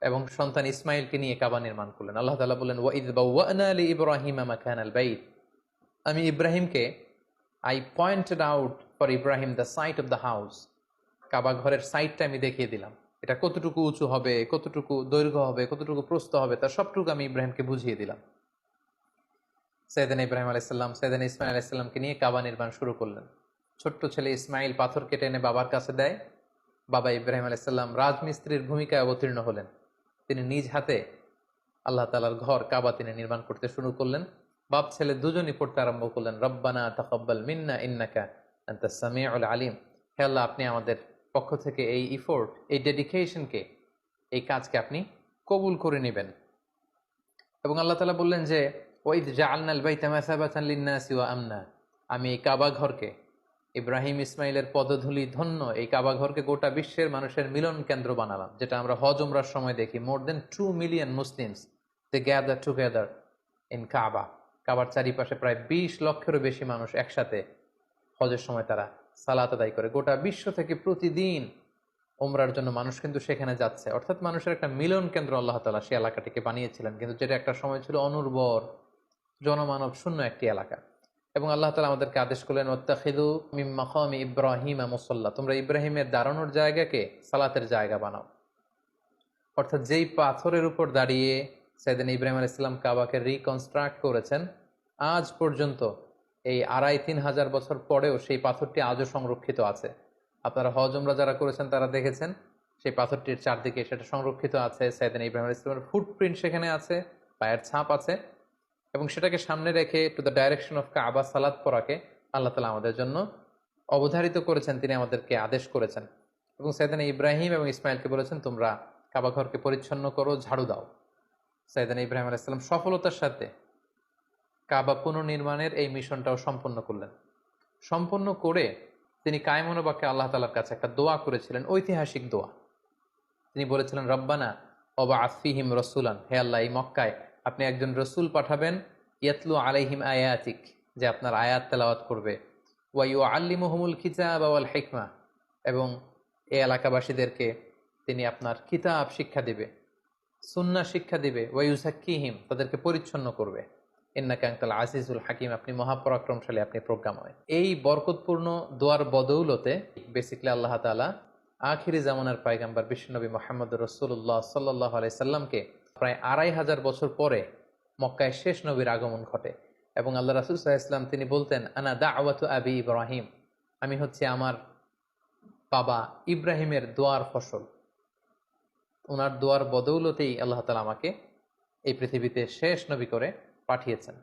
এবং সন্তান ইসমাইলকে নিয়ে কাবা নির্মাণ করলেন। আল্লাহ তাআলা বললেন, ওয়াইদ বাওয়া'না লিইব্রাহিমা মাকানাল বাইত, আমি ইব্রাহিমকে I pointed out for Ibrahim the site of the house, Kaaba ঘরের সাইটটা আমি দেখিয়ে দিলাম, এটা কতটুকু উঁচু হবে, কতটুকু দৈর্ঘ্য হবে, কতটুকু প্রস্থ হবে, তার সবটুকু আমি ইব্রাহিমকে বুঝিয়ে দিলাম। সাইয়েদনা ইব্রাহিম আলাইহিসসালাম সাইয়েদনা ইসমাইল আলাইহিসসালামকে নিয়ে কাবা নির্মাণ শুরু করলেন। ছোট্ট ছেলে ইসমাইল পাথর কেটে এনে বাবার কাছে দেয়। বাবা ইব্রাহিম আলাইহিসসালাম রাজমিস্ত্রির ভূমিকায় অবতীর্ণ হলেন। তিনি নিজ হাতে আল্লাহ তাআলার ঘর কাবা তিনি নির্মাণ করতে শুরু করলেন। বাপ ছেলে দুজনই পড়তে আরম্ভ করলেন, রব্বানা তাকাব্বাল মিন্না ইন্নাকা আনতাস সামিউল আলিম। হে আল্লাহ, আপনি আমাদের পক্ষ থেকে এই ইফোর্ট, এই ডেডিকেশনকে, এই কাজকে আপনি কবুল করে নেবেন। এবং আল্লাহ তাআলা বললেন যে, ওয়াইদ জাআলনাল বাইতা মাসাবাতান লিন-নাসি ওয়া আমনা, আমি এই কাবা ঘরকে, ইব্রাহিম ইসমাইলের পদধূলি ধন্য এই কাবা ঘরকে গোটা বিশ্বের মানুষের মিলন কেন্দ্র বানালাম। যেটা আমরা হজ উমরার সময় দেখি, more than 2 million Muslims they gather together in Kaaba. কাবার চারিপাশে প্রায় 20 লক্ষেরও বেশি মানুষ একসাথে হজের সময় তারা সালাত আদায় করে। গোটা বিশ্ব থেকে প্রতিদিন উমরার জন্য মানুষ কিন্তু সেখানে যাচ্ছে। অর্থাৎ মানুষের একটা মিলন কেন্দ্র আল্লাহ তাআলা সেই এলাকাটিকে বানিয়েছিলেন, কিন্তু যেটা একটা সময় ছিল অনুর্বর, জনমানব শূন্য একটি এলাকা। এবং আল্লাহ তাআলা আমাদেরকে আদেশ করলেন, ওয়াত্তাখিযু মিন মাকামি ইব্রাহিমা মুসাল্লা, তোমরা ইব্রাহিমের দাঁড়ানোর জায়গাকে সালাতের জায়গা বানাও। অর্থাৎ যেই পাথরের উপর দাঁড়িয়ে সাইয়েদনা ইব্রাহিম আলাইহিস সালাম কাবাকে রিকনস্ট্রাক্ট করেছেন, আজ পর্যন্ত এই 2500 বছর পরেও সেই পাথরটি আজও সংরক্ষিত আছে। আপনারা হজ উমরা যারা করেছেন তারা দেখেছেন সেই পাথরটির চারদিকে সেটা সংরক্ষিত আছে। সাইয়েদনা ইব্রাহিম আলাইহিস সালামের ফুটপ্রিন্ট সেখানে আছে, পায়ের ছাপ আছে। এবং সেটাকে সামনে রেখে টু দ্য ডাইরেকশন অফ কাবা সালাত পড়াকে আল্লাহ তাআলা আমাদের জন্য অবধারিত করেছেন, তিনি আমাদেরকে আদেশ করেছেন। এবং সাইয়েদনা ইব্রাহিম এবং ইসমাইলকে বলেছেন, তোমরা কাবা ঘরকে পরিচ্ছন্ন করো, ঝাড়ু দাও। সাইয়েদনা ইব্রাহিম আলাইহিস সালাম সফলতার সাথে কাবা পুনর্নির্মাণের এই মিশনটাও সম্পন্ন করলেন। সম্পন্ন করে তিনি কায়মনোবাক্যে আল্লাহ তাআলার কাছে একটা দোয়া করেছিলেন, ঐতিহাসিক দোয়া। তিনি বলেছিলেন, রব্বানা ওয়াবআস ফীহিম রাসূলান, হে আল্লাহ, এই মক্কায় আপনি একজন রসুল পাঠাবেন, ইয়াতলু আলাইহিম আয়াতিক, যে আপনার আয়াত তেলাওয়াত করবে, ওয়া ইউআল্লিমুহুমুল কিতাবা ওয়াল হিকমা, এবং এই এলাকাবাসীদেরকে তিনি আপনার কিতাব শিক্ষা দিবে, সুন্নাহ শিক্ষা দিবে, ওয়া ইউযাক্কিহিম, তাদেরকে পরিচ্ছন্ন করবে, ইন্নাকা আনতাল আজিজুল হাকিম, আপনি মহাপরাক্রমশালী, আপনি প্রজ্ঞাময়। এই বরকতপূর্ণ দোয়ার বদৌলতে বেসিক্যালি আল্লাহ তাআলা আখিরি জামানার পয়গম্বর বিশ্বনবী মুহাম্মদ রাসূলুল্লাহ সাল্লাল্লাহু আলাইহি সাল্লামকে প্রায় 2500 বছর পরে মক্কায় শেষ নবীর আগমন ঘটে। এবং আল্লাহ রাসূল সাল্লাল্লাহু আলাইহি ওয়াসাল্লাম তিনি বলতেন, আনা দাওয়াতু আবি ইব্রাহিম, আমি হচ্ছে আমার বাবা ইব্রাহিমের দোয়ার ফসল। ওনার দোয়ার বদৌলতেই আল্লাহ তাআলা আমাকে এই পৃথিবীতে শেষ নবী করে পাঠিয়েছেন।